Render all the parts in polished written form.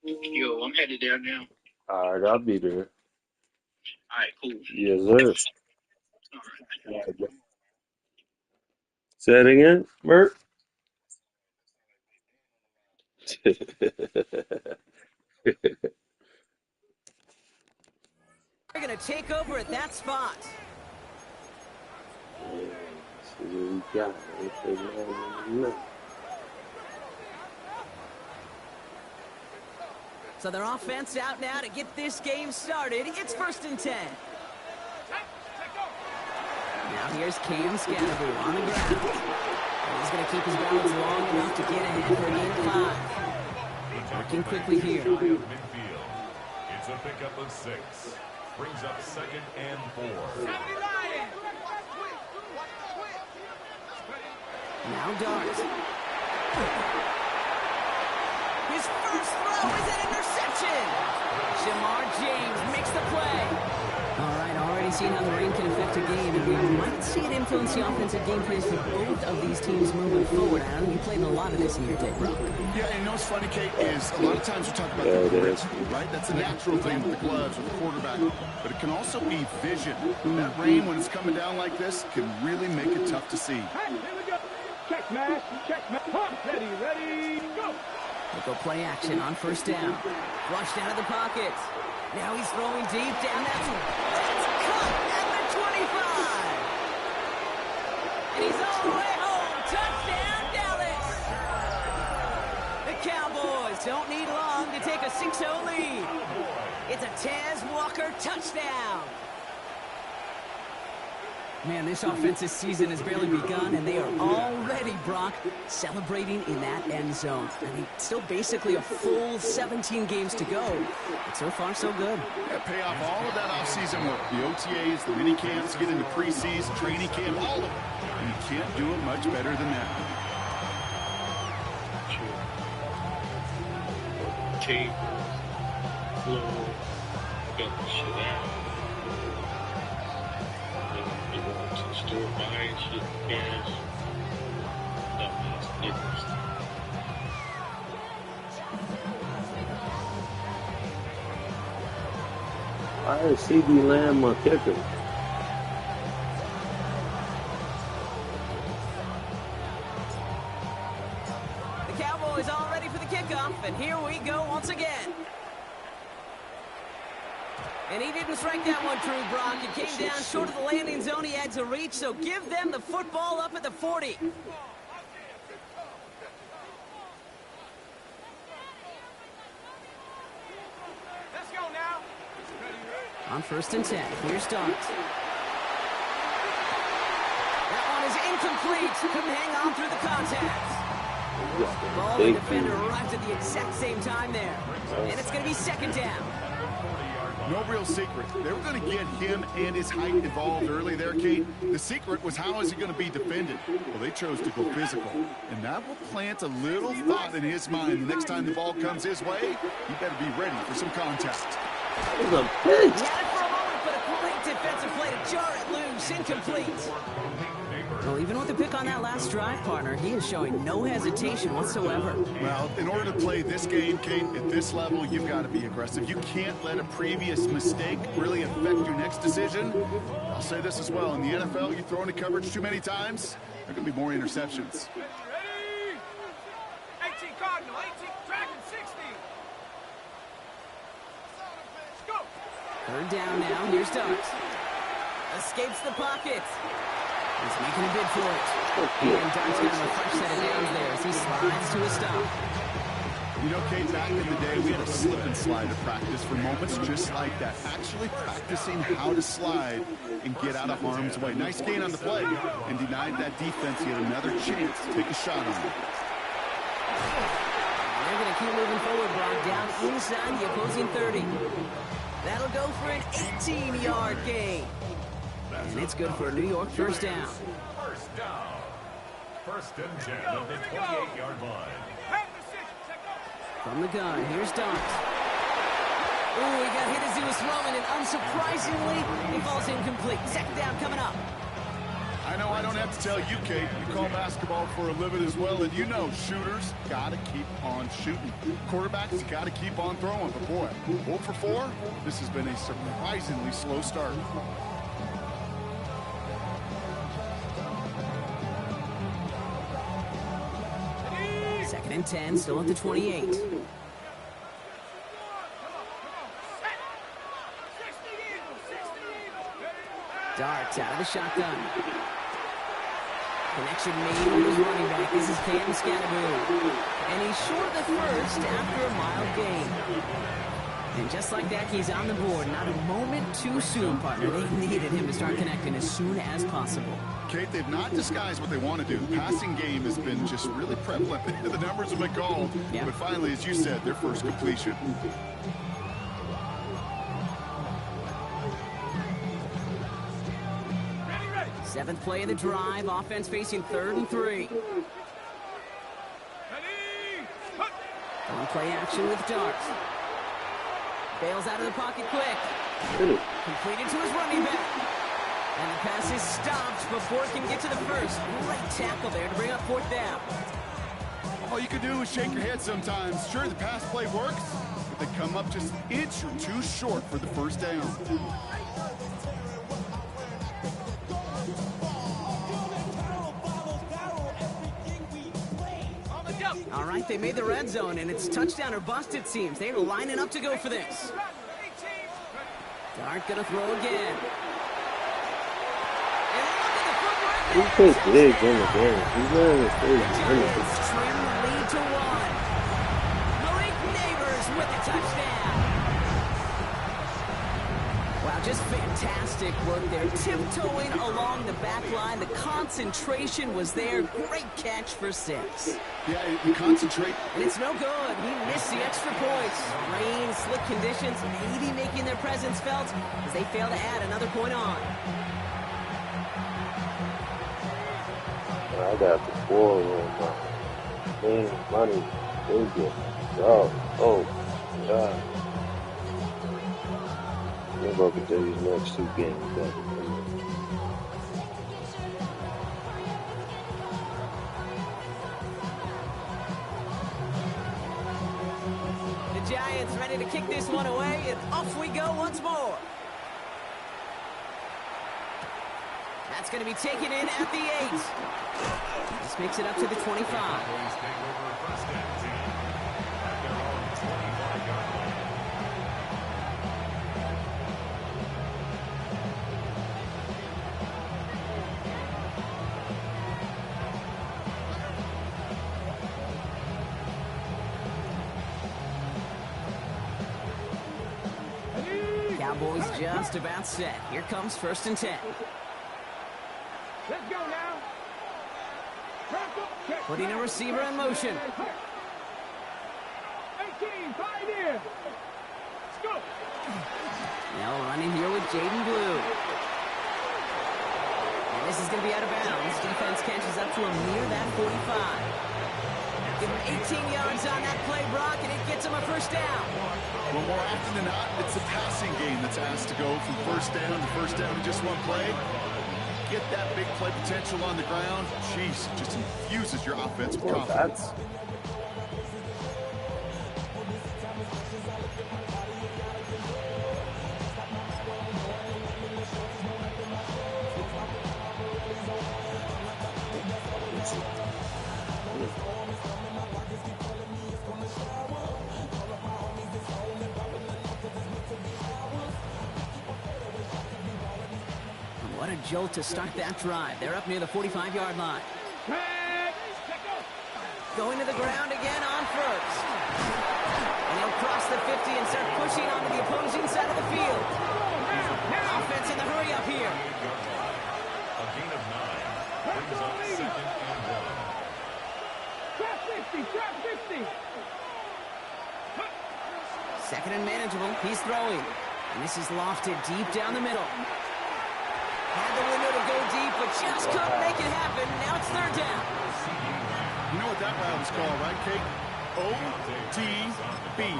Yo, I'm headed there now. All right, I'll be there. All right, cool. Yes, sir. All right. All right, bro. Say it again, Bert. They're going to take over at that spot. Let's see what we got. So their offense out now to get this game started. It's 1st and 10. Now here's Cam Scannable on the ground. And he's going to keep his balance long enough to get ahead for game 5. Working quickly here. Midfield. It's a pickup of 6. Brings up 2nd and 4. Now Dart. His first throw is an interception. Jamar James makes the play. All right, already seeing how the rain can affect a game, and we might see it influence the offensive game plays for both of these teams moving forward. Adam, you played a lot of this in your day, bro. Yeah, and you know what's funny, Kate, is a lot of times we talk about the grit, right? That's a natural thing with the gloves, with the quarterback. But it can also be vision. That rain, when it's coming down like this, can really make it tough to see. Hey, here we go. Check, man. Check, man. Ready, go. They'll go play action on 1st down. Flushed out of the pocket. Now he's throwing deep down. That's caught at the 25. And he's all the way home. Touchdown, Dallas. The Cowboys don't need long to take a 6-0 lead. It's a Taz Walker touchdown. Man, this offensive season has barely begun, and they are already, Brock, celebrating in that end zone. I mean, still basically a full 17 games to go. But so far, so good. Yeah, pay off all of that offseason work. The OTAs, the mini camps, get into preseason, training camp, all of it. And you can't do it much better than that. Tape, flow, got the shit out. They go to the store buying shit, gas. That means nickels. Why is CD Lamb my kicker? The Cowboys all ready for the kickoff, and here we go once again. And he didn't strike that one true, Brock. It came down short of the landing zone he had to reach, so give them the football up at the 40. Let's go now. On 1st and 10, here's Dart. That one is incomplete. Couldn't hang on through the contact. Ball and defender arrived at the exact same time there. And it's going to be 2nd down. No real secret. They were going to get him and his height involved early there, Kate. The secret was how is he going to be defended? Well, they chose to go physical. And that will plant a little thought in his mind. The next time the ball comes his way, he better be ready for some contact. He had it for a moment, but a great defensive play to jar it loose. Incomplete. Well, even with the pick on that last drive, partner, he is showing no hesitation whatsoever. Well, in order to play this game, Kate, at this level, you've got to be aggressive. You can't let a previous mistake really affect your next decision. I'll say this as well. In the NFL, you throw into coverage too many times, there are going to be more interceptions. Ready? 18 Cardinal, 18 Dragon, 60. Let's go. 3rd down now. Here's Dart. Escapes the pocket. He's making a bid for it. And Dart's got him a fresh set of downs there as he slides to a stop. You know, Kate, back in the day, we had a slip and slide to practice for moments just like that. Actually practicing how to slide and get out of harm's way. Nice gain on the play and denied that defense yet another chance to take a shot on it. They're going to keep moving forward, Brock, down inside the opposing 30. That'll go for an 18-yard gain. And it's good for a New York 1st down. 1st down. 1st and 10 at the 28-yard line. From the gun, here's Dart. Ooh, he got hit as he was throwing, and unsurprisingly, he falls incomplete. 2nd down coming up. I I know I don't have to tell you, Kate. You call basketball for a living as well, and you know shooters got to keep on shooting. Quarterbacks got to keep on throwing. But, boy, 0 for 4, this has been a surprisingly slow start. Second and 10, still at the 28. Darts out of the shotgun. Connection made with his running back. This is Cam Scatteroo. And he's short of the first after a mild gain. And just like that, he's on the board. Not a moment too soon, partner. They needed him to start connecting as soon as possible. Kate, they've not disguised what they want to do. Passing game has been just really prevalent. The numbers have been called. Yeah. But finally, as you said, their first completion. Seventh play of the drive. Offense facing 3rd and 3. On play action with Darts. Bails out of the pocket quick. Completed to his running back. And the pass is stopped before it can get to the first. Great tackle there to bring up 4th down. All you can do is shake your head sometimes. Sure, the pass play works, but they come up just an inch or two short for the first down. All right, they made the red zone, and it's touchdown or bust, it seems. They're lining up to go for this. Dart gonna throw again. He plays big in the game. He's wearing his face. Trim the lead to 1. Malik Neighbors with the touchdown. Wow, just fantastic work there. Tiptoeing along the back line. The concentration was there. Great catch for 6. Yeah, you concentrate. And it's no good. He missed the extra points. Rain, slick conditions, maybe making their presence felt as they fail to add another point on. I got the ball on my man, money, bacon, dog. Oh, God. I'm going to do these next 2 games back. The Giants ready to kick this one away, and off we go once more. That's going to be taken in at the 8. This makes it up to the 25. Cowboys just about set. Here comes 1st and 10. Let's go now. Putting a receiver in motion. 18, 5 in. Let's go. Now running here with Jaden Blue. And this is going to be out of bounds. Defense catches up to him near that 45. Give him 18 yards on that play, Brock, and it gets him a 1st down. Well, more often than not, it's the passing game that's asked to go from 1st down to 1st down in just one play. Get that big play potential on the ground. Jeez, it just infuses your offense with confidence. What a jolt to start that drive. They're up near the 45-yard line. Going to the ground again on 1st. And he'll cross the 50 and start pushing onto the opposing side of the field. Offense in the hurry up here. A gain of 9 brings up 2nd and 1. Trap 50, trap 50. 2nd and manageable. He's throwing. And this is lofted deep down the middle. Had the window to go deep, but just couldn't make it happen. Now it's 3rd down. You know what that route is called, right, Kate? ODB.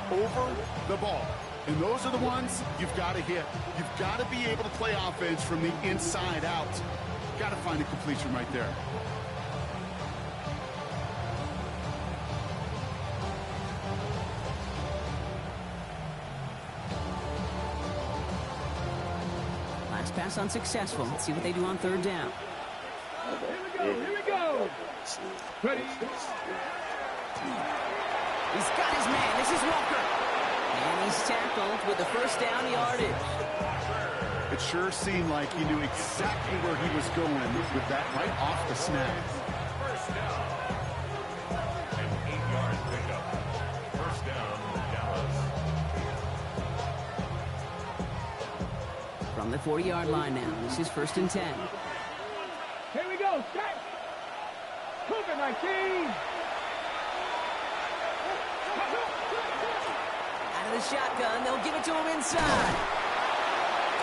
Over the ball. And those are the ones you've got to hit. You've got to be able to play offense from the inside out. Got to find a completion right there. Last pass unsuccessful. Let's see what they do on third down. Here we go. Ready? He's got his man. This is Walker. And he's tackled with the first down yardage. It sure seemed like he knew exactly where he was going with that right off the snap. First down. An 8-yard pickup. First down, Dallas. From the 40-yard line now. This is 1st and 10. Here we go. Set. COVID-19. Out of the shotgun. They'll give it to him inside.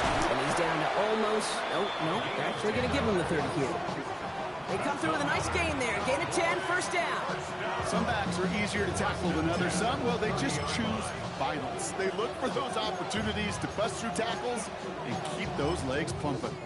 And he's down to almost... Oh, no. They're actually going to give him the 30 here. They come through with a nice gain there. Gain of 10, first down. Some backs are easier to tackle than others. Some, well, they just choose violence. They look for those opportunities to bust through tackles and keep those legs pumping.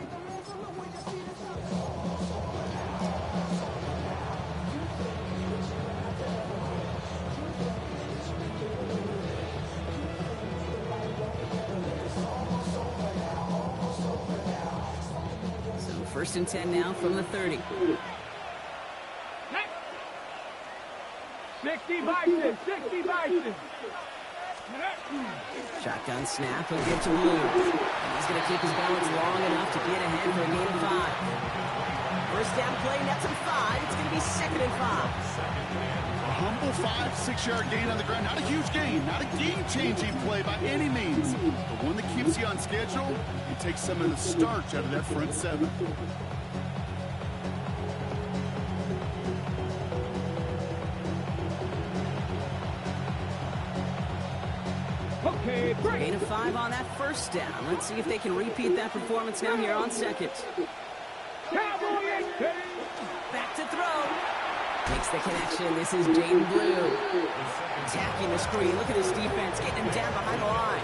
So 1st and 10 now from the 30. 60 Bison. 60 Bison. Shotgun snap. He'll get to Blue. He's going to keep his balance long enough to get ahead for a gain of 5. First down play, nets him 5. It's going to be 2nd and 5. A humble 5-6-yard gain on the ground. Not a huge gain, not a game-changing play by any means, but one that keeps you on schedule and takes some of the starch out of that front 7. Okay, break. Gain of 5 on that first down. Let's see if they can repeat that performance now here on 2nd. Cowboy. Back to throw. Makes the connection. This is Jaden Blue. Attacking the screen. Look at this defense. Getting him down behind the line.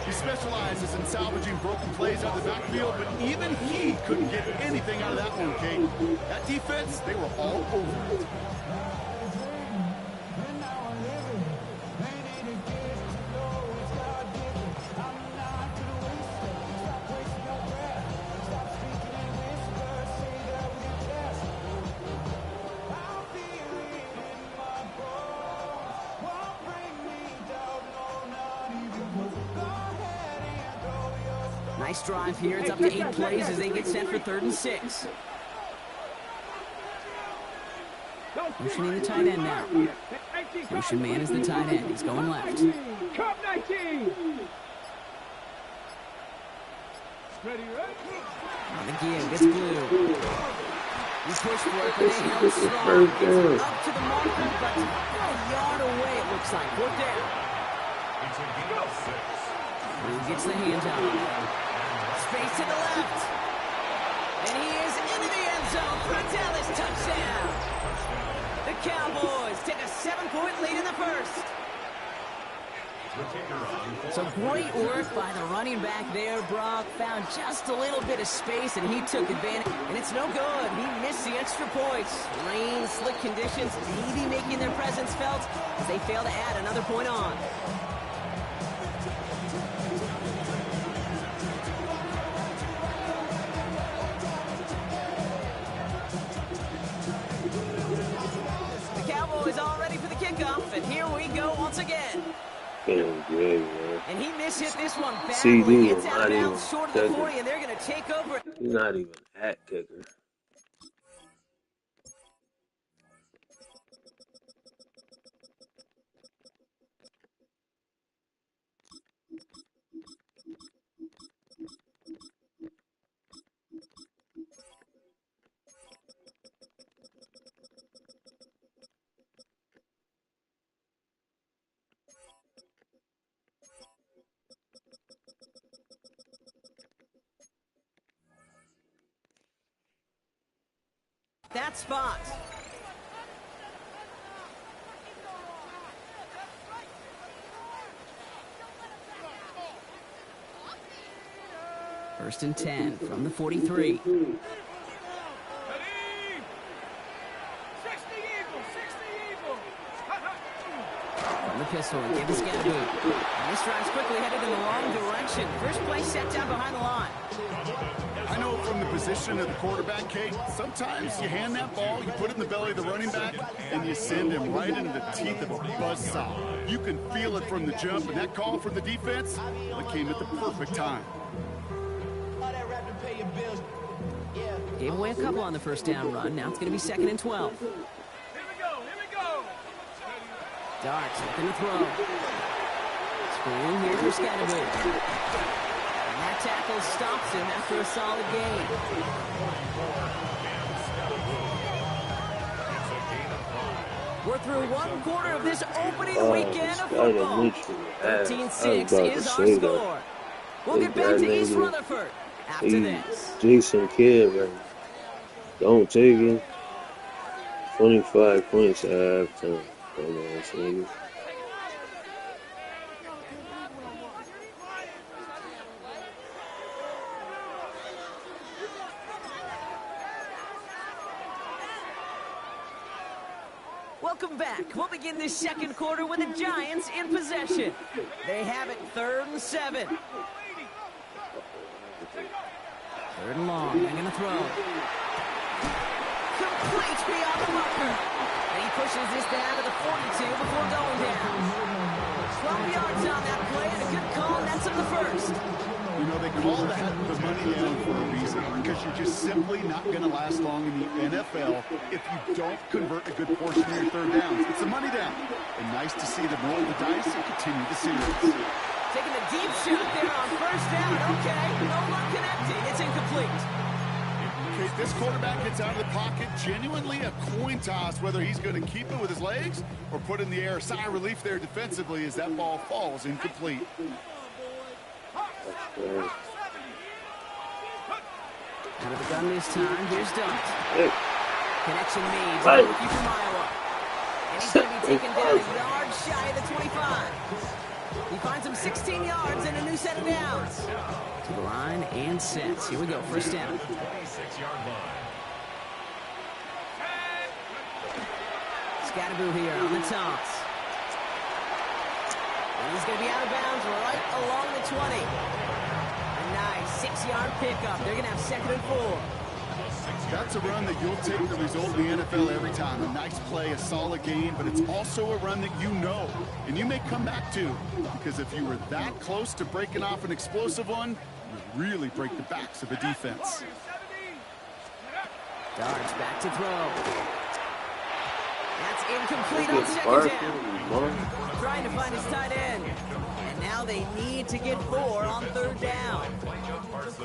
He specializes in salvaging broken plays out of the backfield, but even he couldn't get anything out of that one, Kate. That defense, they were all over it. Nice drive here. It's up to 8 plays as they get set for 3rd and 6. Motioning the tight end now. Motion man is the tight end. He's going left. Cup 19. Ready, On the give, it's Blue. He pushed for it, but they held strong. It's up to the marker, but a yard away, it looks like. 4th down. It's a gain of 6. Blue gets the handoff. Space to the left. And he is into the end zone for a Dallas touchdown. The Cowboys take a 7-point lead in the first. So great work by the running back there, Brock. Found just a little bit of space, and he took advantage. And it's no good. He missed the extra points. Rain, slick conditions, maybe making their presence felt as they fail to add another point on. Is all ready for the kickoff, and here we go once again. Feeling good, man. And he mishit this one badly. CD Gets is out not of even bounds short of the kicking. 40, and they're going to take over. He's not even at kicker. That spot. First and 10 from the 43. From the pistol, and give the Scatterboot. And this drive's quickly headed in the wrong direction. First play set down behind the line. I know from the position of the quarterback, Kate, sometimes you hand that ball, you put it in the belly of the running back, and you send him right into the teeth of a buzzsaw. You can feel it from the jump, and that call from the defense, it came at the perfect time. Gave away a couple on the first down run. Now it's going to be 2nd and 12. Here we go. Darts looking to throw. Screen here for Scatterboot. And that tackle stops him after a solid gain. We're through one quarter of this opening weekend of football. 13-6 is our score. We'll get back to East Rutherford after this. Decent kid, man. Don't take it. 25 points at halftime. Welcome back. We'll begin this second quarter with the Giants in possession. They have it 3rd and 7. 3rd and long. They're going to throw. Complete beyond the marker. And he pushes this down to the 42 before going down. 12 yards on that play and a good call. That's up the first. You know, they call that the money down for a reason, because you're just simply not going to last long in the NFL if you don't convert a good portion of your third downs. It's a money down. And nice to see them roll the dice and continue the series. Taking a deep shot there on first down. Okay, no luck connecting. It's incomplete. Okay, this quarterback gets out of the pocket, genuinely a coin toss, whether he's going to keep it with his legs or put it in the air. Sigh of relief there defensively as that ball falls incomplete. Out of the gun this time. Here's Dunk. Hey. Connection made by the rookie from Iowa. And he's going to be taken down a yard shy of the 25. He finds him 16 yards and a new set of downs. To the line and sets. Here we go. First down. 26-yard line. Scatterboot here on the toss. And he's going to be out of bounds right along the 20. A nice 6-yard pickup. They're going to have 2nd and 4. That's a run that you'll take the result in the NFL every time. A nice play, a solid game, but it's also a run that you know, and you may come back to, because if you were that close to breaking off an explosive one, you really break the backs of a defense. Darts back to throw. That's incomplete on 2nd down. Trying to find his tight end. And now they need to get 4 on 3rd down.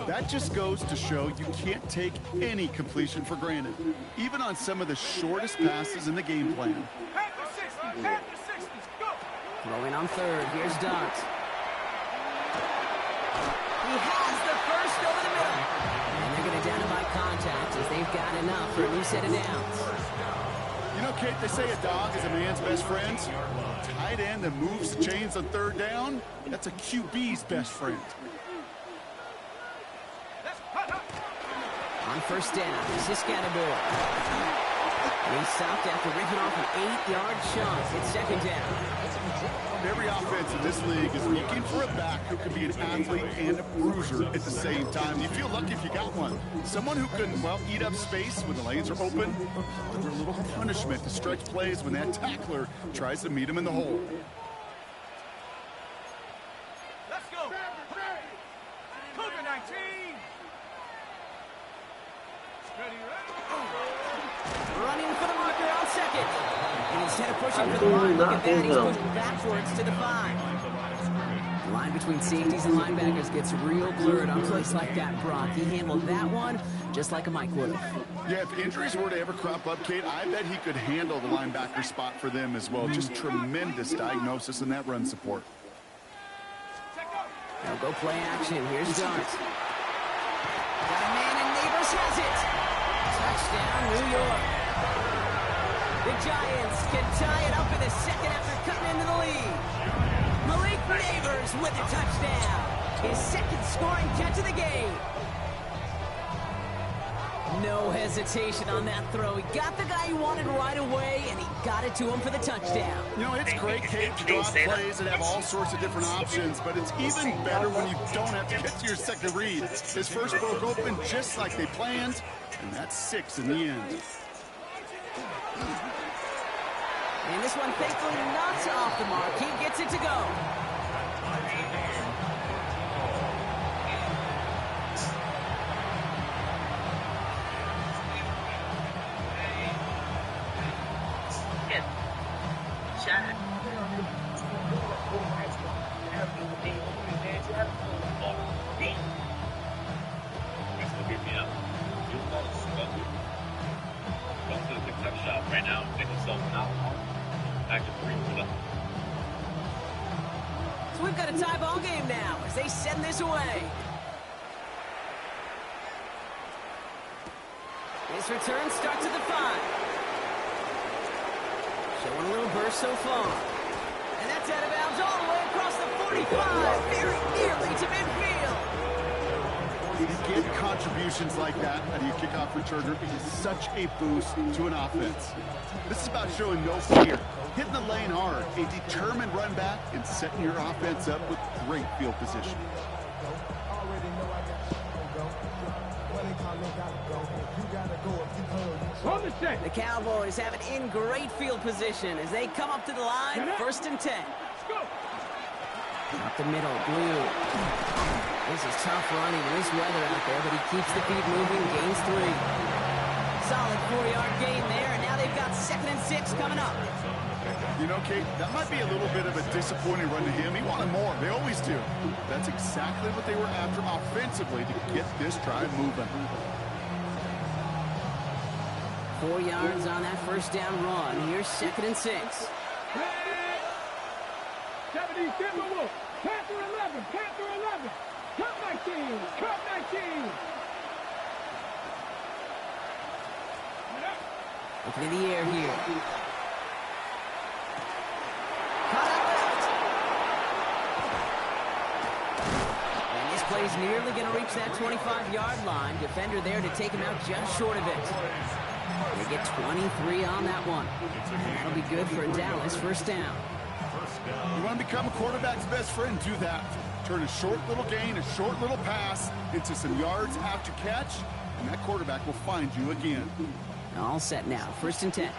That just goes to show you can't take any completion for granted, even on some of the shortest passes in the game plan. Throwing on 3rd. Here's Dunk. He has the first over the middle. And they're going to down him by contact as they've got enough for a new set of downs. You know, Kate, they say a dog is a man's best friend. Tight end that moves the chains on 3rd down, that's a QB's best friend. On first down, this is Scatterboot. He stopped after ripping off an 8-yard shot. It's 2nd down. Every offense in this league is looking for a back who can be an athlete and a bruiser at the same time. You feel lucky if you got one. Someone who can, well, eat up space when the lanes are open. Under a little punishment to stretch plays when that tackler tries to meet him in the hole. Let's go. Cougar 19. Running for the marker on 2nd. And instead of pushing for the line, look at that, he's pushed backwards to the 5. The line between safeties and linebackers gets real blurred on plays like that, Brock. He handled that one just like a Mike would have. Yeah, if injuries were to ever crop up, Kate, I bet he could handle the linebacker spot for them as well. Just tremendous diagnosis in that run support. Now go play action. Here's Dart. Got a man, and Neighbors has it. Touchdown, New York. The Giants can tie it up in the 2nd after cutting into the lead. Malik Neighbors with a touchdown. His second scoring catch of the game. No hesitation on that throw. He got the guy he wanted right away, and he got it to him for the touchdown. You know, it's great, Kate, to draw plays and have all sorts of different options, but it's even better when you don't have to get to your second read. His first broke open just like they planned, and that's 6 in the end. And this one, thankfully, not off the mark. He gets it to go. Right now, get himself out. Back to 3-0. So we've got a tie ball game now as they send this away. His return starts at the 5. Showing a little burst so far. And that's out of bounds all the way across the 45. Very nearly to midfield. You get contributions like that out of your kickoff returner. It is such a boost to an offense. This is about showing no fear, hitting the lane hard, a determined run back, and setting your offense up with great field position. The Cowboys have it in great field position as they come up to the line, 1st and 10. Up the middle, Blue. This is tough running in this weather out there, but he keeps the feet moving, gains 3. Solid 4-yard gain there, and now they've got 2nd and 6 coming up. You know, Kate, that might be a little bit of a disappointing run to him. He wanted more. They always do. That's exactly what they were after offensively to get this drive moving. 4 yards on that first down run. Here's 2nd and 6. 77 Wolf. Panther 11. Panther 11. Cut 19. Cut 19. Looking in the air here. Caught out left. And this play's nearly going to reach that 25-yard line. Defender there to take him out just short of it. They get 23 on that one. And that'll be good for a Dallas 1st down. You want to become a quarterback's best friend, do that. Turn a short little gain, a short little pass into some yards after catch, and that quarterback will find you again. All set now, 1st and 10.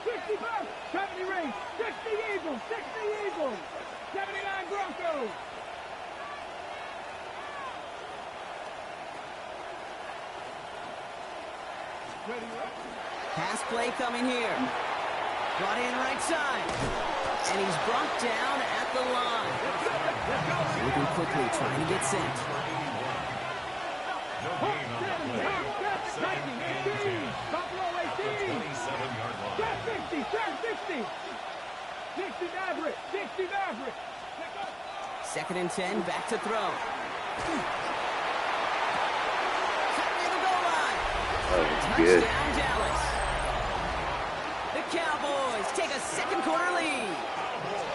65, 70 Rays, 60 Eagles, 60 Eagles, 79 Broncos. Pass play coming here. Brought in right side. And he's brought down at the line. Moving quickly, trying to get set. No gain on that play. 2nd and 10. Buffalo 18. 27-yard line. 60, 60. 60 Maverick, 60 Maverick. 2nd and 10, back to throw. Near the goal line. Good. Touchdown, Dallas. The Cowboys take a 2nd quarter lead.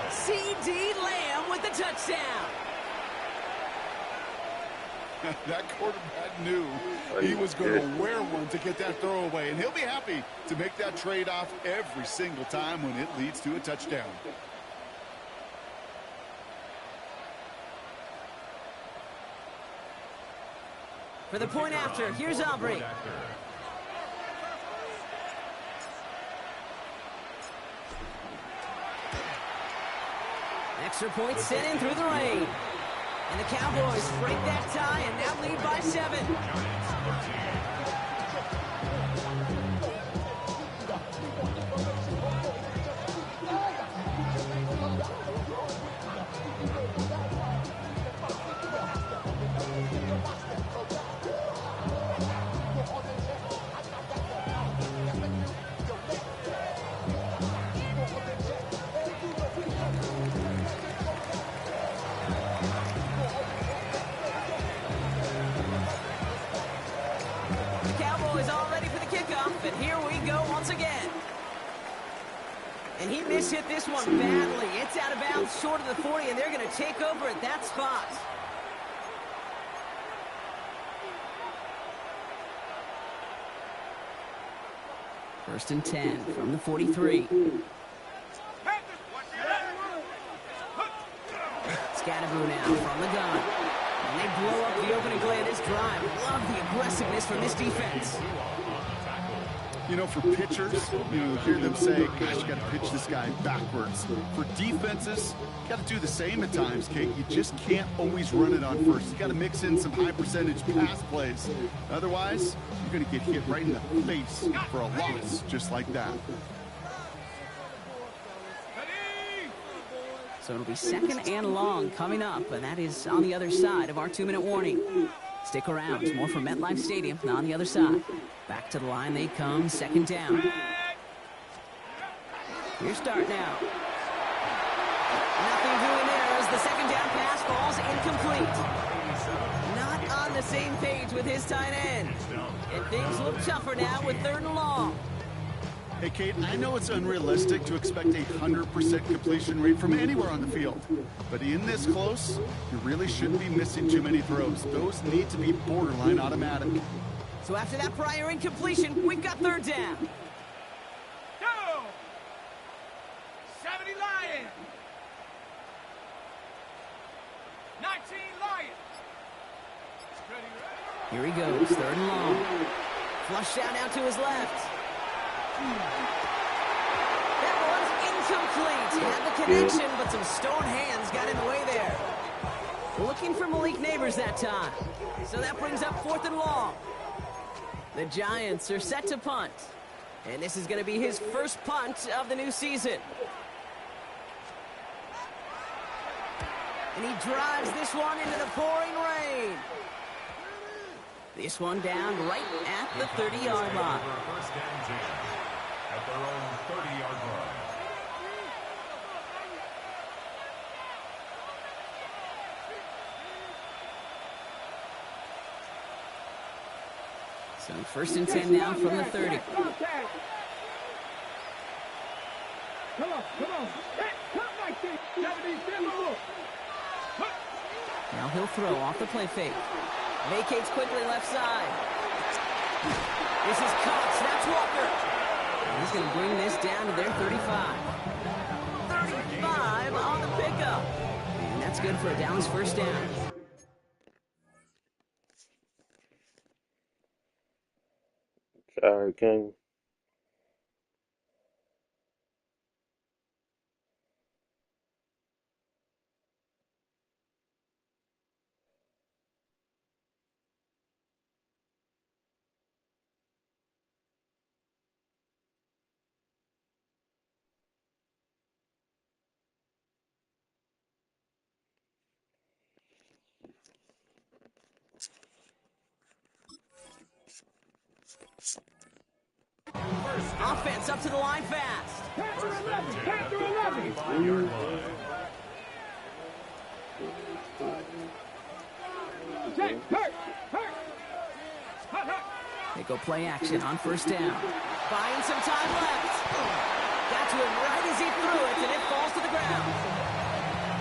C.D. Lamb with the touchdown. That quarterback knew he was going to wear one to get that throwaway, and he'll be happy to make that trade-off every single time when it leads to a touchdown. For the point after, here's Aubrey. Extra point sent in through the rain. And the Cowboys break that tie and now lead by 7. And here we go once again. And he mishit this one badly. It's out of bounds short of the 40, and they're going to take over at that spot. First and 10 from the 43. Scatterboo now from the gun. And they blow up the opening play of this drive. Love the aggressiveness from this defense. You know, for pitchers, you hear them say, gosh, you got to pitch this guy backwards. For defenses, you got to do the same at times, Kate. You just can't always run it on first. You got to mix in some high percentage pass plays. Otherwise, you're going to get hit right in the face for a loss just like that. So it'll be second and long coming up, and that is on the other side of our 2-minute warning. Stick around. More from MetLife Stadium on the other side. Back to the line they come, second down. Your start now. Nothing doing there as the second down pass falls incomplete. Not on the same page with his tight end. And things look tougher now with third and long. Hey, Kate, I know it's unrealistic to expect a 100% completion rate from anywhere on the field. But in this close, you really shouldn't be missing too many throws. Those need to be borderline automatic. So after that prior incompletion, we've got third down. Go! 70 Lions! 19 Lions! Here he goes, third and long. Flush down now to his left. That was incomplete. Had the connection, but some stone hands got in the way there. Looking for Malik Neighbors that time. So that brings up fourth and long. The Giants are set to punt. And this is going to be his first punt of the new season. And he drives this one into the pouring rain. This one down right at the 30-yard line. First and 10 at their own 30-yard line. So first and 10 now from the 30. Come on, come on. Come like this. 77 more. Now he'll throw off the play fake. Vacates quickly left side. This is caught. Snaps Walker. He's going to bring this down to their 35. 35 on the pickup. And that's good for a Dallas first down. Sorry, King. Offense up to the line fast. Panther 11. Panther 11. 5-yard line. Set. Hurt. They go play action on first down. Buying some time left. Got to it right as he threw it, and it falls to the ground.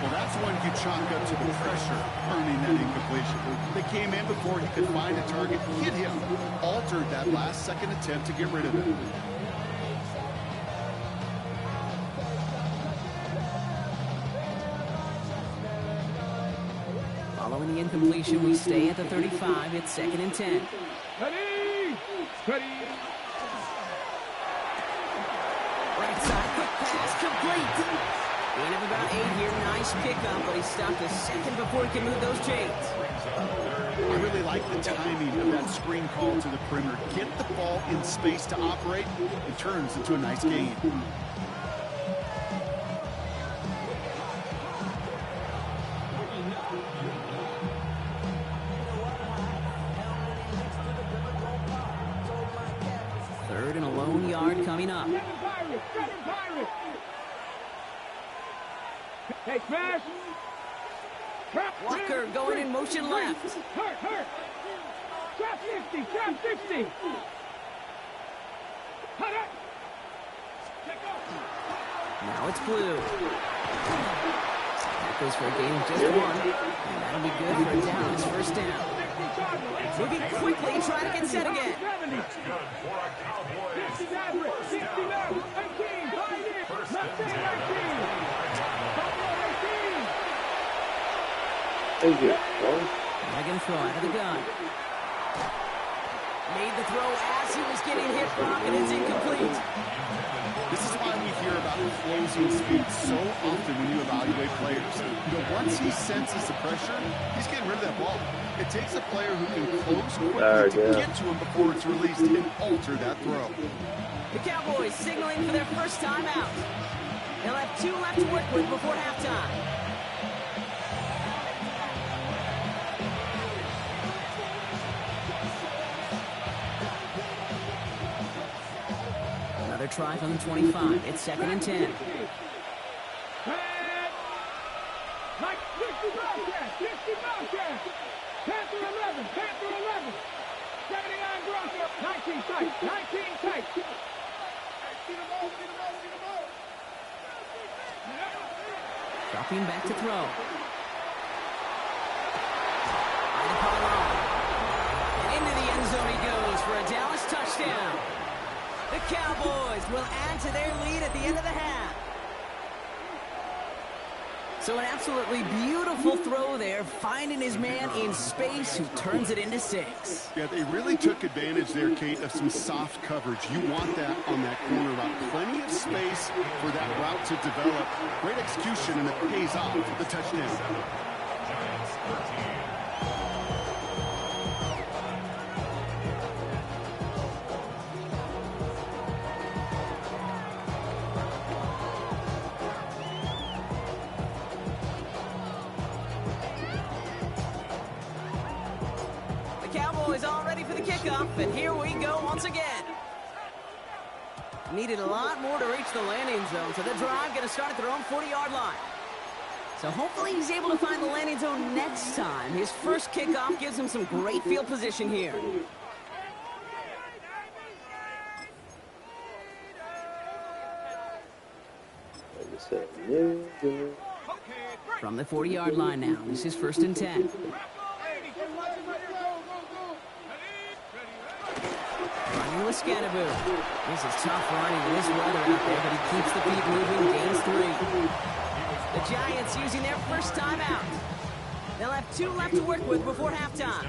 Well, that's one you chalk up to the pressure earning that incompletion. They came in before he could find a target, hit him, altered that last-second attempt to get rid of it. Following the incompletion, we stay at the 35. It's second and 10. Ready. Right side, quick pass, complete. Gain of about 8 here. Nice pickup, but he stopped a second before he can move those chains. I really like the timing of that screen call to the perimeter. Get the ball in space to operate. It turns into a nice gain. Third and a lone yard coming up. Seven Pirates. Hey, smash. Walker going in motion left. Hurt. Trap 60. Hut. Check off. Now it's blue. That goes for a gain of just one. And that'll be good for a down. It's first down. Moving quickly, trying to get set again. That's good for a Cowboys first down. First and 10. Thank you. Well, They're going to throw out of the gun. Made the throw as he was getting hit, Brock, and it's incomplete. This is why we hear about closing speed so often when you evaluate players. You know, once he senses the pressure, he's getting rid of that ball. It takes a player who can close quickly to get to him before it's released and alter that throw. The Cowboys signaling for their first time out. They'll have 2 left to work with before halftime. Another try from the 25. It's second and 10. Like 50 Bobcats. Panther 11. 79 Broncos. 19 tight. Dropping back to throw. Right upon on. And into the end zone he goes for a Dallas touchdown. The Cowboys will add to their lead at the end of the half. So an absolutely beautiful throw there, finding his man in space who turns it into 6. Yeah, they really took advantage there, Kate, of some soft coverage. You want that on that corner route. Plenty of space for that route to develop. Great execution, and it pays off with the touchdown. Giants 13. Cowboys all ready for the kickoff, and here we go once again. Needed a lot more to reach the landing zone, so the drive going to start at their own 40-yard line. So hopefully he's able to find the landing zone next time. His first kickoff gives him some great field position here. From the 40-yard line now, this is first and 10. Running with Scannaboo. This is tough running in this weather out there, but he keeps the feet moving, gains 3. The Giants using their first timeout. They'll have 2 left to work with before halftime.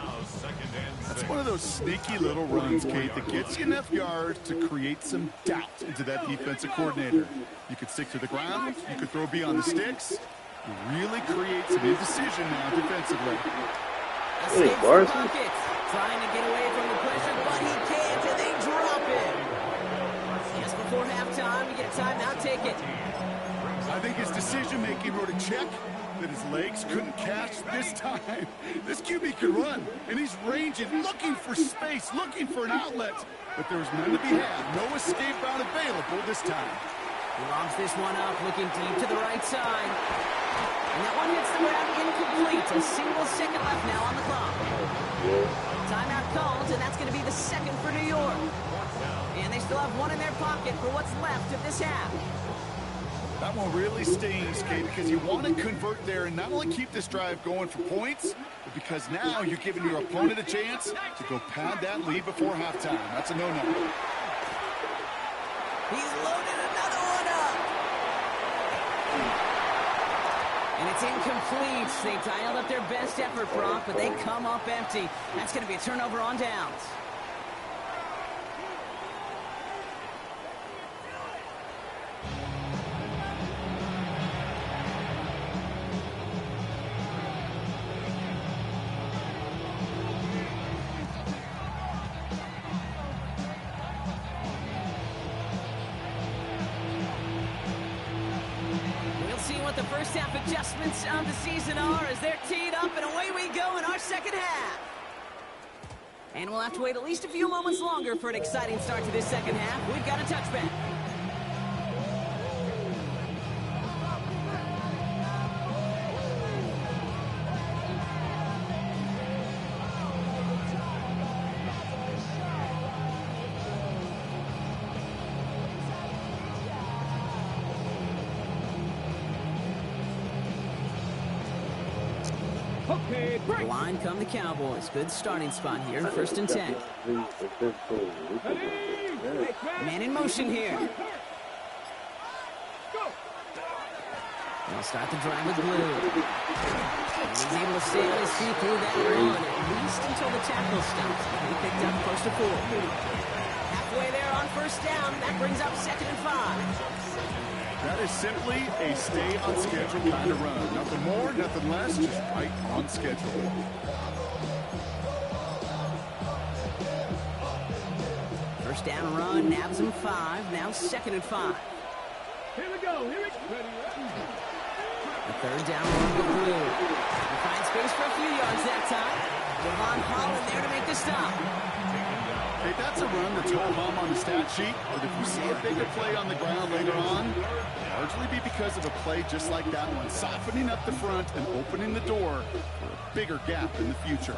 That's one of those sneaky little runs, Kate, that gets you enough yards to create some doubt into that defensive coordinator. You could stick to the ground, you could throw beyond the sticks. You really create some indecision now defensively. Escapes the pocket, trying to get away from the pressure, but he can't, and they drop it. Just before halftime, you get a timeout, take it. I think his decision-making wrote a check that his legs couldn't catch this time. This QB can run, and he's ranging, looking for space, looking for an outlet. But there's none to be had. No escape route available this time. He lobs this one up, looking deep to the right side. And that one hits the ground incomplete. A single second left now on the clock. Timeout called, and that's going to be the second for New York. And they still have one in their pocket for what's left of this half. That one really stings, Kate, because you want to convert there and not only keep this drive going for points, but because now you're giving your opponent a chance to go pad that lead before halftime. That's a no-no. He's loaded another one up. And it's incomplete. They dialed up their best effort, Brock, but they come up empty. That's going to be a turnover on downs. The first half adjustments of the season are as they're teed up, and away we go in our second half. And we'll have to wait at least a few moments longer for an exciting start to this second half. We've got a touchback. Okay, break. Line come the Cowboys. Good starting spot here, 1st and 10. Man in motion here. They'll start the drive with Blue. And he's able to stay on his feet through that run, at least until the tackle stops. He picked up close to 4. Halfway there on 1st down. That brings up 2nd and 5. That is simply a stay on schedule kind of run. Nothing more, nothing less, just right on schedule. First down run, nabs him 5. Now 2nd and 5. Here we go. Here we go. The 3rd down run with Blue. He finds space for a few yards that time. Devon Holland there to make the stop. Hey, that's a run that's ho hum on the stat sheet, but if you see a bigger play on the ground later on, largely be because of a play just like that one, softening up the front and opening the door for a bigger gap in the future.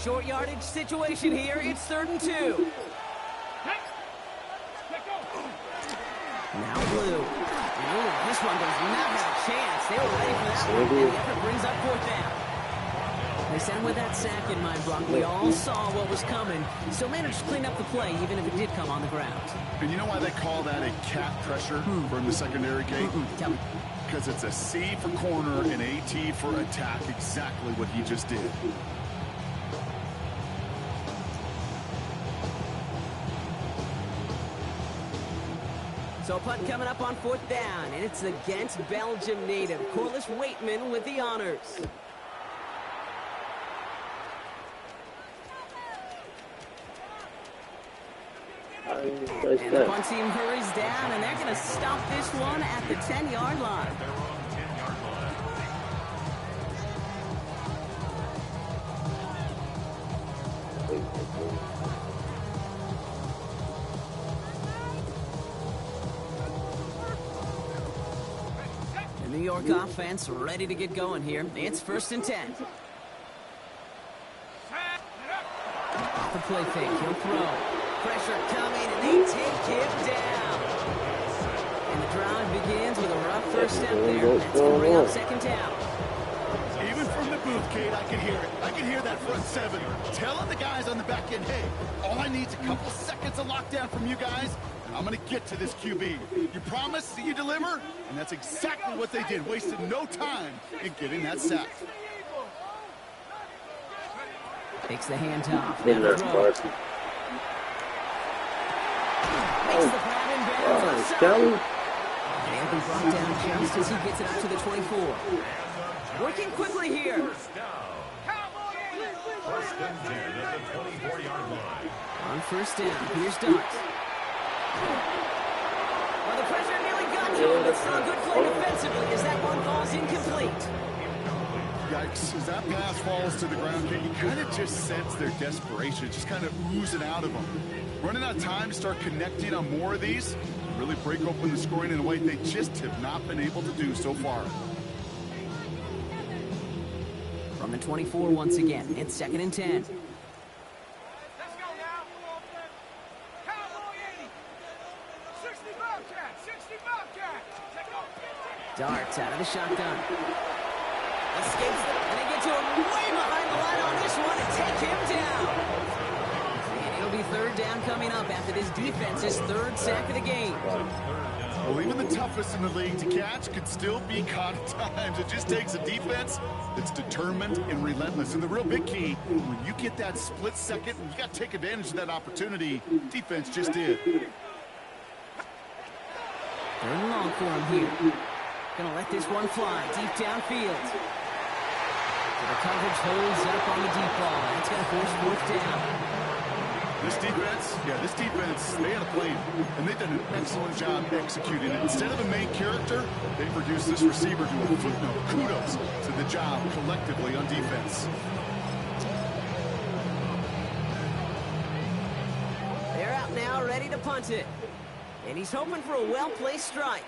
Short yardage situation here. It's 3rd and 2. Now Blue. Ooh, this one does not have a chance. They were ready for that one. And the effort brings up 4th down. They sent with that sack in mind, Brock. We all saw what was coming. Still managed to clean up the play, even if it did come on the ground. And you know why they call that a cat pressure from the secondary gate? Tell me. Because it's a C for corner and a T for attack, exactly what he just did. So a punt coming up on 4th down, and it's against Belgium native Corliss Waitman with the honors. And the punt team hurries down, and they're going to stop this one at the 10-yard line. The New York offense ready to get going here. It's 1st and 10. Off the play fake, he'll throw. Pressure coming, and they take him down. And the drive begins with a rough first step there. That's going to bring up 2nd down. Even from the booth, Kate, I can hear it. I can hear that front 7 telling the guys on the back end, hey, all I need is a couple seconds of lockdown from you guys, and I'm going to get to this QB. You promise that you deliver? And that's exactly what they did, wasted no time in getting that sack. Takes the handoff. Now the throw. Makes the grab in bounds outside. They'll be brought down just as he gets it up to the 24. Working quickly here. First and 10 at the 24-yard line. On 1st down, here's Dart. Well, the pressure nearly got to him, but still a good play defensively as that one falls incomplete. Yikes, as that pass falls to the ground, Kate, you kind of just sense their desperation, just kind of oozing out of them. Running out of time to start connecting on more of these, really break open the scoring in a way they just have not been able to do so far. From the 24 once again, it's 2nd and 10. Let's go now. Cowboy 80. 60 Bobcat. 60 Bobcat. Darts out of the shotgun. Escapes them, and they get to him way behind the line on this one and take him down. And it'll be 3rd down coming up after this defense's 3rd sack of the game. Well, even the toughest in the league to catch could still be caught at times. It just takes a defense that's determined and relentless. And the real big key, when you get that split second, you got to take advantage of that opportunity. Defense just did. 3rd and long for him here. Gonna let this one fly deep downfield. So the coverage holds up on the deep ball. That's gonna force 4th down. This defense, they had a plan, and they've done an excellent job executing it. Instead of a main character, they've reduced this receiver to a footnote. Kudos to the job collectively on defense. They're out now, ready to punt it. And he's hoping for a well-placed strike.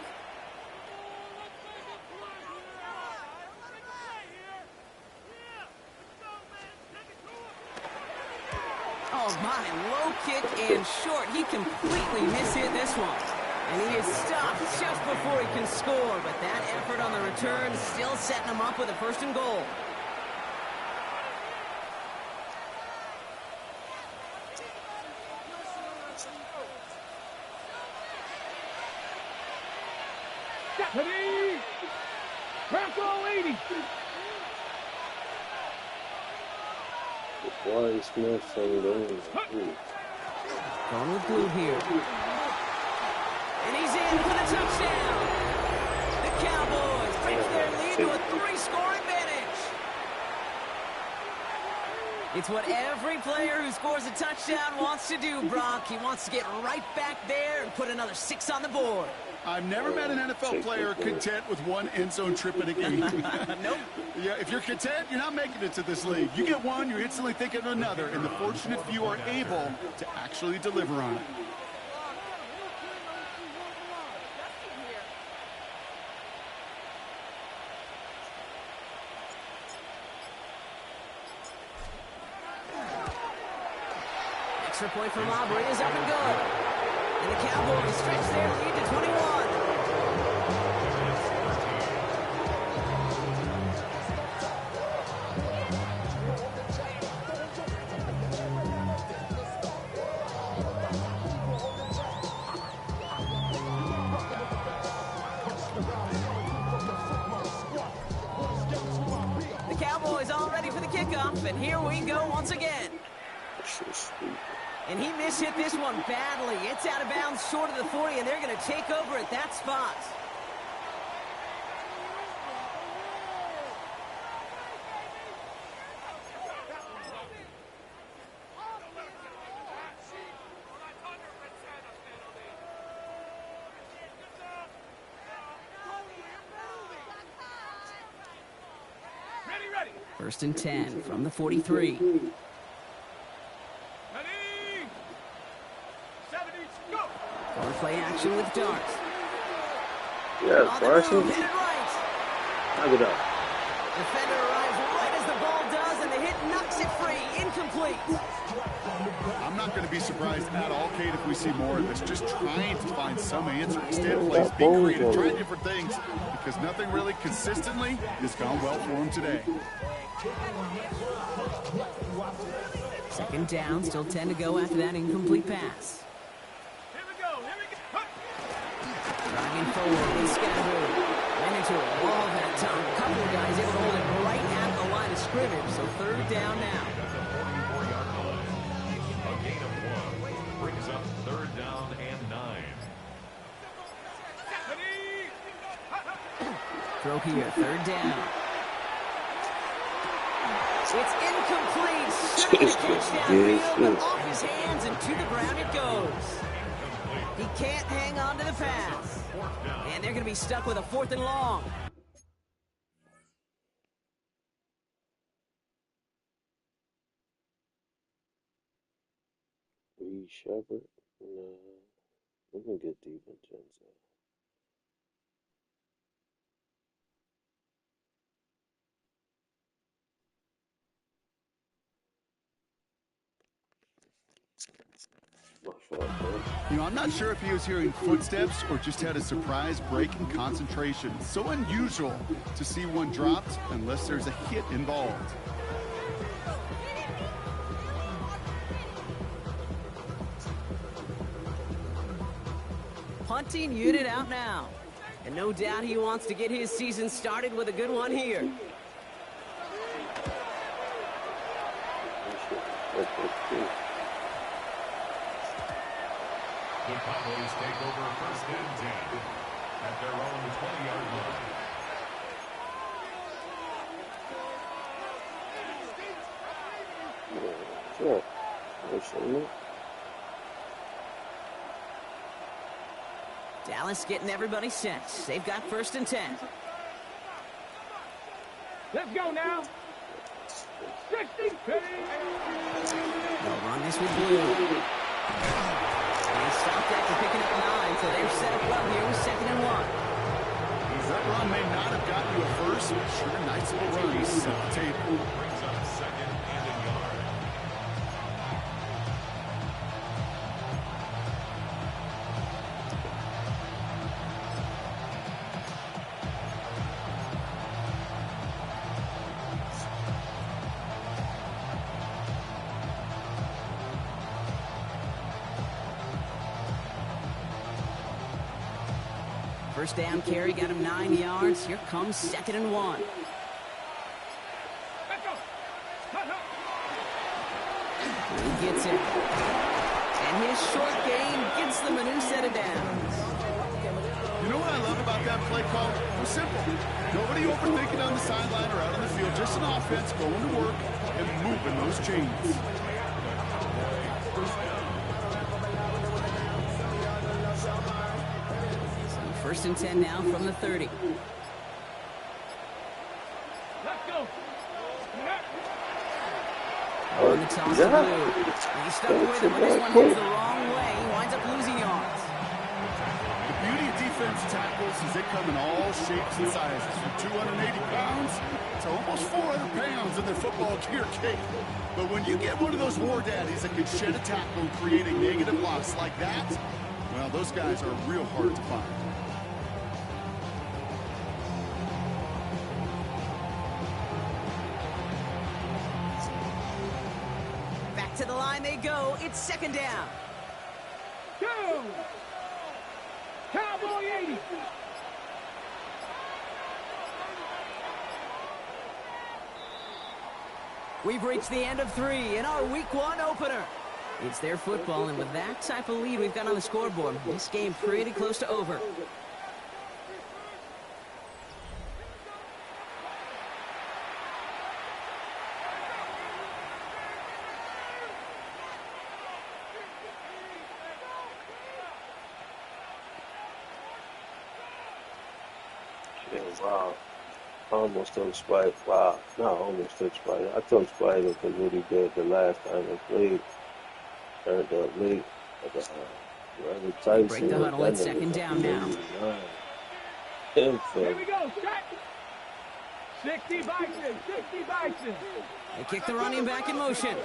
Oh, my, low kick and short. He completely mishit this one. And he is stopped just before he can score, but that effort on the return still setting him up with a first and goal. Stephanie! Bronco 80! Why Smith saying that? Going with blue here. And he's in for the touchdown. The Cowboys break their lead to a 3-score advantage. It's what every player who scores a touchdown wants to do, Brock. He wants to get right back there and put another 6 on the board. I've never met an NFL player content with one end zone trip in a game. Nope. Yeah, if you're content, you're not making it to this league. You get one, you're instantly thinking of another, and the fortunate few are able to actually deliver on it. Extra point from Aubrey is up and good. And the Cowboys stretch their lead to 21. The Cowboys all ready for the kickoff, and here we go once again. And he mishit this one badly. It's out of bounds short of the 40, and they're going to take over at that spot. First and 10 from the 43. Going play action with darts. Yes, Barson. Hit it right. Knock it up. Defender arrives right as the ball does, and the hit knocks it free. Incomplete. I'm not going to be surprised at all, Kate, if we see more of this. Just trying to find some answer. Extend plays, be creative, try different things, because nothing really consistently has gone well for him today. Second down, still 10 to go after that incomplete pass. Driving forward with Scatterboo. Ran into a wall that time. A couple of guys able to hold it right at the line of scrimmage, so third down now. A gain of 1 brings up third down and 9. Throw here, third down. It's incomplete. Should have catch downfield, but off his hands and to the ground it goes. He can't hang on to the pass. And they're going to be stuck with a 4th and long. Reed Shepard. No. We can get deep in Jensen. You know, I'm not sure if he was hearing footsteps or just had a surprise break in concentration. It's so unusual to see one dropped unless there's a hit involved. Punting unit out now. And no doubt he wants to get his season started with a good one here. The Cowboys take over first and 10 at their own 20-yard line. Sure. Dallas getting everybody set. They've got first and 10. Let's go now. 60. They'll run this with blue. They stopped after picking up 9, so they're set up well here with 2nd and 1. That run may not have gotten you a first, but sure, nice little run. He's set the table. Brings up 2nd and a yard. First down carry got him 9 yards. Here comes 2nd and 1. He gets it. And his short gain gets them a new set of downs. You know what I love about that play call? It was simple. Nobody overthinking on the sideline or out on the field. Just an offense going to work and moving those chains. So 1st and 10 now from the 30. Let's go. On the toss to Blue. He's stuck with him, but this one hits the wrong way. He winds up losing yards. The beauty of defense tackles is they come in all shapes and sizes. From 280 pounds to almost 400 pounds in their football gear, Kate. But when you get one of those war daddies that can shed a tackle and create a negative loss like that, well, those guys are real hard to find. Back to the line they go. It's 2nd down. Go. Cowboy 80. We've reached the end of 3 in our Week 1 opener. It's their football, and with that type of lead we've got on the scoreboard, this game pretty close to over. Yeah, wow. I almost took Spike. Wow. No, I almost took Spike. I took Spike because what he did the last time they played. Turned up late. Brother Tyson. Break the huddle at 2nd down now. Here we go. Strike. 60 Bison. 60 Bison. They kick the running back in motion.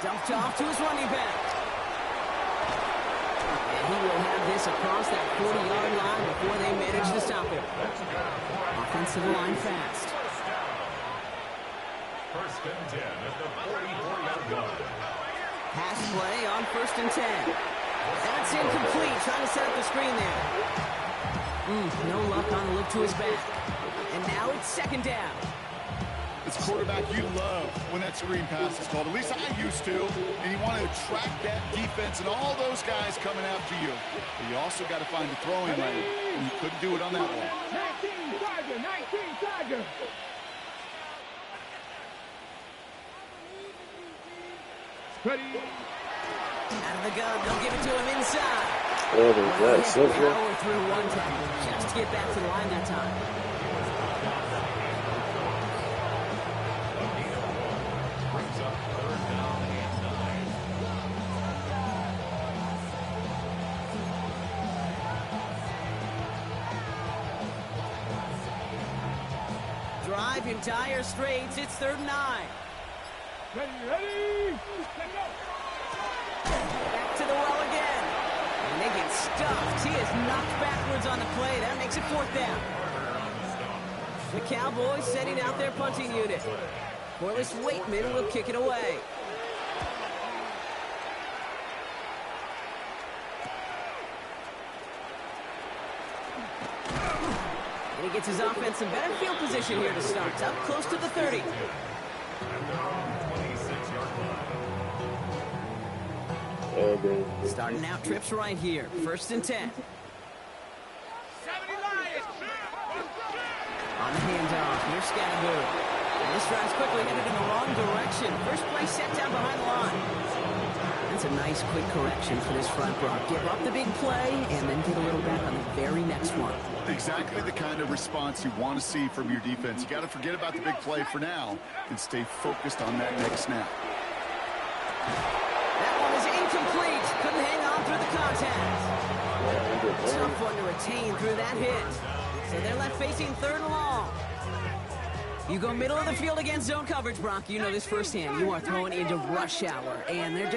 Dumped off to his running back. And he will have this across that 40-yard line before they manage to stop him. Offensive line fast. 1st and 10 at the 44-yard line. Pass play on 1st and 10. That's incomplete. Trying to set up the screen there. No luck on the look to his back. And now it's 2nd down. It's quarterback you love when that screen pass is called. At least I used to. And you want to attract that defense and all those guys coming after you. But you also got to find the throwing lane. And you couldn't do it on that one. 19 Tiger. 19 Tiger. Ready. Out of the gun. They'll give it to him inside. What is that, Silver? Power through one tackle just to get back to the line that time. Brings up 3rd down and 9. Drive in dire straits. It's 3rd and 9. Ready. Let's go. Back to the well again. And they get stuffed. He is knocked backwards on the play. That makes it 4th down. The Cowboys setting out their punting unit. Corliss Waitman will kick it away. And he gets his offense in better field position here to start. Up close to the 30. At their own 26-yard line. Starting out trips right here. 1st and 10. On the handoff, here's Scattergood. And this drive's quickly headed in the wrong direction. First play set down behind the line. That's a nice quick correction for this front row. Give up the big play and then get a little back on the very next one. Exactly the kind of response you want to see from your defense. You got to forget about the big play for now and stay focused on that next snap. That one is incomplete. Couldn't hang on through the contact. Tough one to retain through that hit. So they're left facing 3rd and long. You go middle of the field against zone coverage, Brock. You know this firsthand. You are throwing into rush hour, and there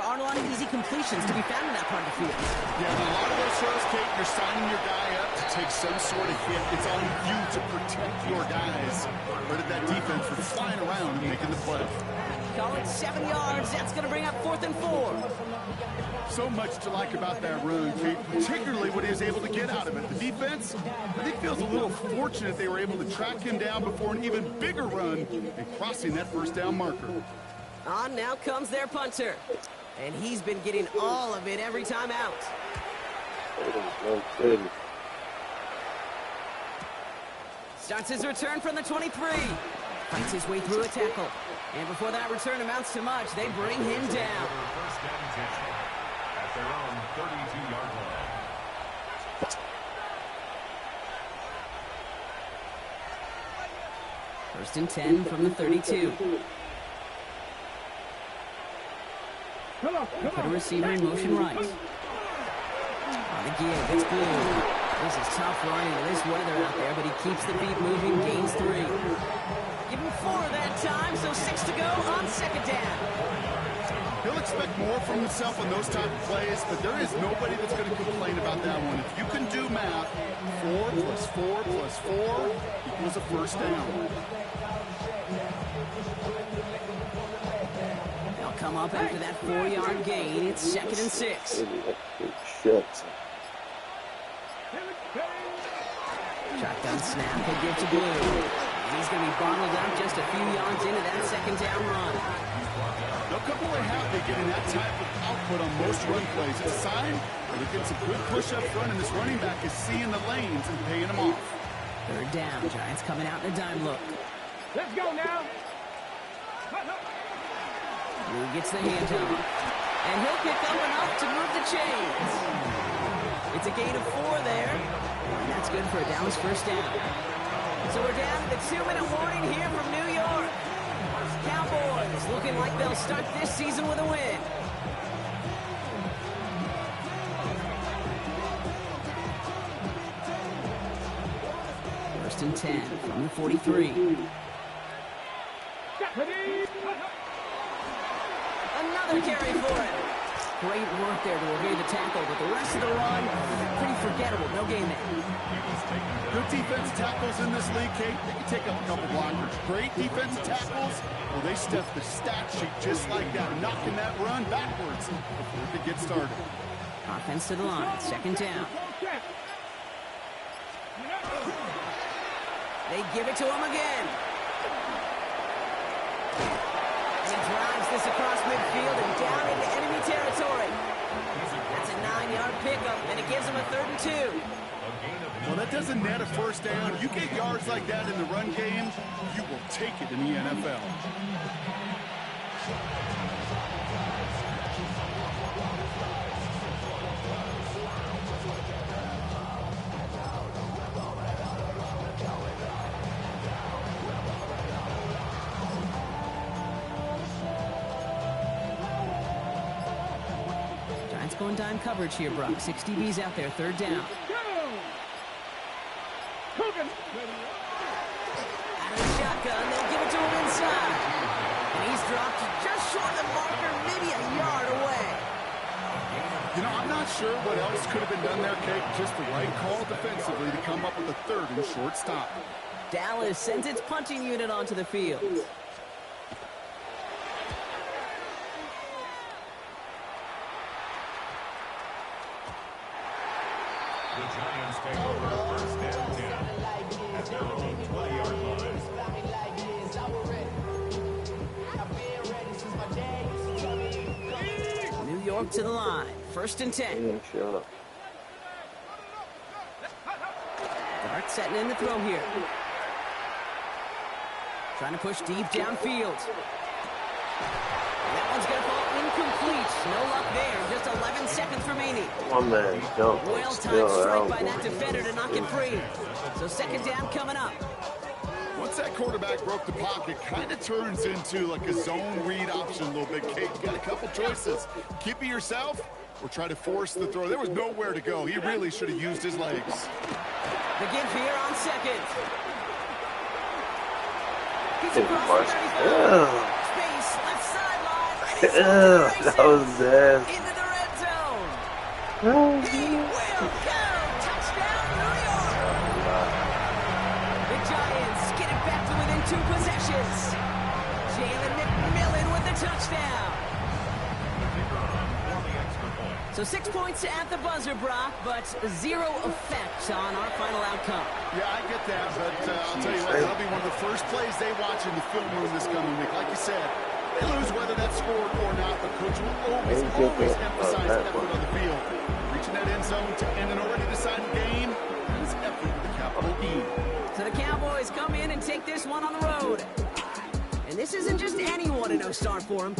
aren't a lot of easy completions to be found in that part of the field. Yeah, and a lot of those throws, Kate, you're signing your guy up to take some sort of hit. It's on you to protect your guys. But that defense was flying around and making the play. Call it 7 yards. That's going to bring up 4th and 4. So much to like about that run, Kate, particularly what he was able to get out of it. The defense, I think, feels a little fortunate they were able to track him down before an even bigger run and crossing that first down marker. On now comes their punter. And he's been getting all of it every time out. Starts his return from the 23. Fights his way through a tackle. And before that return amounts to much, they bring him down. First down and 10 at their own 32-yard line. First and 10 from the 32. Put a receiver in motion right. On the give, it's Blue. This is tough running in this weather out there, but he keeps the beat moving, gains 3. Give him 4 that time, so 6 to go on second down. He'll expect more from himself on those type of plays, but there is nobody that's going to complain about that one. If you can do math, 4 plus 4 plus 4 equals a first down. They'll come up after that 4-yard gain. It's second and 6. Shotgun snap, he'll give to Blue. He's going to be bottled up just a few yards into that second down run. They'll come away happy getting that type of output on most run plays. It's a sign that they're getting some good push up front, and this running back is seeing the lanes and paying them off. Third down, Giants coming out in a dime look. Let's go now. Blue gets the hands on, and he'll pick up enough to move the chains. It's a gain of 4 there, and that's good for a Dallas first down. So we're down to the 2-minute warning here from New York. Cowboys looking like they'll start this season with a win. First and 10 from the 43. Another carry for him. Great work there to evade the tackle, but the rest of the run, pretty forgettable. No gain there. Good defense tackles in this league, Kate. They can take up a couple blockers. Great defensive tackles, well, they step the stat sheet just like that, knocking that run backwards before it could get started. Offense to the line, second down. They give it to him again. He drives this across midfield and down into enemy territory. That's a 9-yard pickup, and it gives him a 3rd and 2. Well, that doesn't net a first down. You get yards like that in the run game, you will take it in the NFL. Giants going dime coverage here, Brock. 6 DBs out there, third down. Out of the shotgun, they'll give it to him inside. And he's dropped just short of the marker, maybe a yard away. You know, I'm not sure what else could have been done there, Kate. Just the right call defensively to come up with a 3rd and short stop. Dallas sends its punting unit onto the field. The Giants take over first down 10 at their own 20-yard line. New York to the line. First and 10. Dart setting in the throw here. Trying to push deep downfield. That one's going to fall incomplete. No luck there. Just 11 seconds remaining. One man, don't. Well-timed strike by that defender to knock it free. So second down coming up. Once that quarterback broke the pocket, kind of turns into like a zone read option a little bit, Kate. You got a couple choices. Keep it yourself or try to force the throw. There was nowhere to go. He really should have used his legs. The give here on second. He's across the 35. Space, left sideline. That was bad. Into the red zone. He will go. Touchdown, New York. The Giants get it back to within 2 possessions. Jalen McMillan with the touchdown. The kicker on for the extra point. So 6 points at the buzzer, Brock, but 0 effect on our final outcome. Yeah, I get that, but I'll tell you what, that'll be one of the first plays they watch in the film room this coming week. Like you said, they lose whether that's scored or not. The coach will always emphasize effort on the field. Reaching that end zone to end an already decided game, that is effort with a capital E. So the Cowboys come in and take this one on the road. And this isn't just anyone in no start for them.